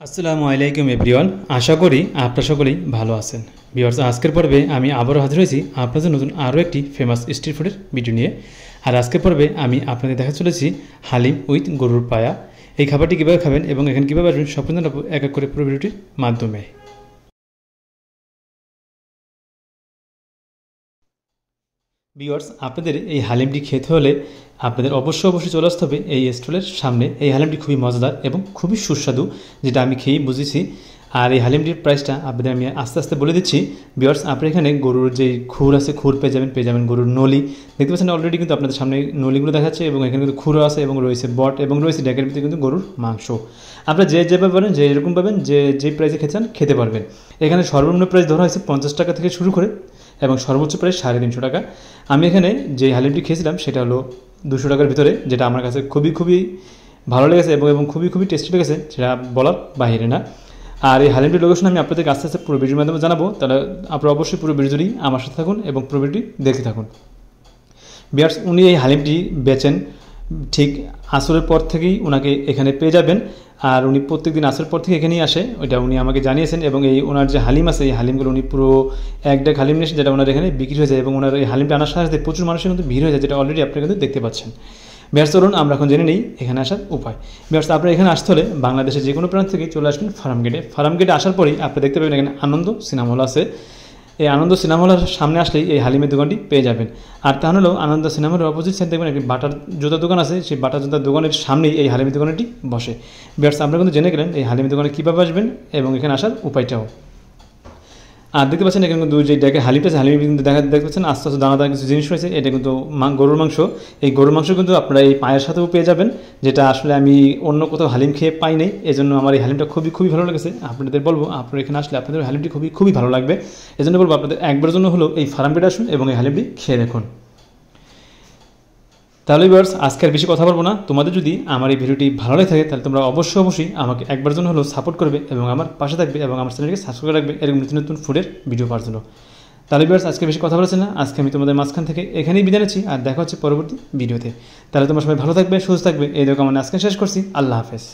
আসসালামু আলাইকুম এভরিওয়ান, আশা করি আপনারা সকলেই ভালো আছেন। ভিউয়ার্স, আজকের পর্বে আমি আবারও হাজির হয়েছি আপনাদের নতুন আরও একটি ফেমাস স্ট্রিট ফুডের ভিডিও নিয়ে। আর আজকের পর্বে আমি আপনাদের দেখা চলেছি হালিম উইথ গরুর পায়া। এই খাবারটি কীভাবে খাবেন এবং এখানে কীভাবে আসবেন সব কিছু জানাবো এক এক করে পুরো ভিডিওটির মাধ্যমে। ভিউয়ার্স, আপনাদের এই হালিমটি খেতে হলে আপনাদের অবশ্যই চলে আসতে হবে এই স্টলের সামনে। এই হালিমটি খুবই মজাদার এবং খুবই সুস্বাদু, যেটা আমি খেয়েই বুঝেছি। আর এই হালিমটির প্রাইসটা আপনাদের আমি আস্তে আস্তে বলে দিচ্ছি। ভিউয়ার্স, আপনার এখানে গরুর যে খুর আছে, খুর পেয়ে যাবেন গরুর নলি। দেখতে পাচ্ছেন অলরেডি কিন্তু আপনাদের সামনে নলিগুলো দেখাচ্ছে এবং এখানে কিন্তু খুরও আছে এবং রয়েছে বট এবং রয়েছে ডেকের ভিতরে কিন্তু গরুর মাংস। আপনারা যেভাবে পারেন, যে এরকম পাবেন, যে প্রাইসে খেতে খেতে পারবেন। এখানে সর্বনিম্ন প্রাইস ধরা হয়েছে 50 টাকা থেকে শুরু করে এবং সর্বোচ্চ প্রাইস 350 টাকা। আমি এখানে যে হালিমটি খেয়েছিলাম সেটা হলো 200 টাকার ভিতরে, যেটা আমার কাছে খুবই ভালো লেগেছে এবং খুবই টেস্টি লেগেছে, সেটা বলার বাইরে না। আর এই হালিমটির লোকেশন আমি আপনাদেরকে আস্তে আস্তে পুরো ভিডিওর মাধ্যমে জানাবো। তাহলে আপনারা অবশ্যই পুরো ভিডিওটি আমার সাথে থাকুন এবং পুরো ভিডিওটি দেখতে থাকুন। ভিউয়ার্স, উনি এই হালিমটি বেচেন ঠিক আসরের পর থেকেই ওনাকে এখানে পেয়ে যাবেন। আর উনি প্রত্যেকদিন আসরের পর থেকে এখানেই আসে, ওইটা উনি আমাকে জানিয়েছেন। এবং এই ওনার যে হালিম আছে, এই হালিমগুলো উনি পুরো এক ডেক হালিম নিয়েছেন, যেটা ওনার এখানে বিক্রি হয়ে যায় এবং ওনার এই হালিমটা আনার সাথে প্রচুর মানুষের কিন্তু ভিড় হয়ে যায়, যেটা অলরেডি আপনারা কিন্তু দেখতে পাচ্ছেন। ভিউয়ার্স, চলুন আমরা এখন জেনে নিই এখানে আসার উপায়। ভিউয়ার্স, আপনারা এখানে আসতে হলে বাংলাদেশের যে কোনো প্রান্ত থেকে চলে আসবেন ফার্মগেটে আসার পরেই আপনারা দেখতে পাবেন এখানে আনন্দ সিনেমা হল আছে। এই আনন্দ সিনেমা হলের সামনে আসলেই এই হালিমের দোকানটি পেয়ে যাবেন। আর তা হলেও আনন্দ সিনেমা হলের অপোজিট সাইড দেখবেন একটি বাটার জুতার দোকান আছে, সেই বাটার জুতার দোকানের সামনেই এই হালিমের দোকানটি বসে। ভিউয়ার্স, আপনারা কিন্তু জেনে গেলেন এই হালিমের দোকানে কীভাবে আসবেন এবং এখানে আসার উপায়টাও। আর দেখতে পাচ্ছেন এখানে কিন্তু যে ডেকের হালিমটা আছে, হালিম কিন্তু দেখতে পাচ্ছেন আস্তে আস্তে দানাদার কিছু জিনিস রয়েছে। এটা কিন্তু গরুর মাংস। এই গরুর মাংস কিন্তু আপনারা এই পায়ের সাথেও পেয়ে যাবেন, যেটা আসলে আমি অন্য কোথাও হালিম খেয়ে পাই নাই। এই জন্য আমার এই হালিমটা খুবই ভালো লেগেছে। আপনাদের বলবো, আপনারা এখানে আসলে আপনাদের হালিমটি খুবই ভালো লাগবে। এই জন্য বলবো আপনাদের একবারের জন্য হলো এই ফার্মগেটে আসুন এবং এই হালিমটি খেয়ে দেখুন। তাহলে ভিউয়ার্স, আজকে আর বেশি কথা বলবো না। তোমাদের যদি আমার এই ভিডিওটি ভালো লাগে থাকে তাহলে তোমরা অবশ্যই আমাকে একবার জন্য হলেও সাপোর্ট করবে এবং আমার পাশে থাকবে এবং আমার চ্যানেলকে সাবস্ক্রাইব করে রাখবে এরকম নতুন ফুডের ভিডিও পাওয়ার জন্য। তাহলে ভিউয়ার্স, আজকে বেশি কথা বলছি না, আজকে আমি তোমাদের মাঝখান থেকে এখানেই বিদায় নিচ্ছি। আর দেখা হচ্ছে পরবর্তী ভিডিওতে। তাহলে তোমরা সবাই ভালো থাকবে, সুস্থ থাকবে, এই দেখো আমি আজকে শেষ করছি। আল্লাহ হাফেজ।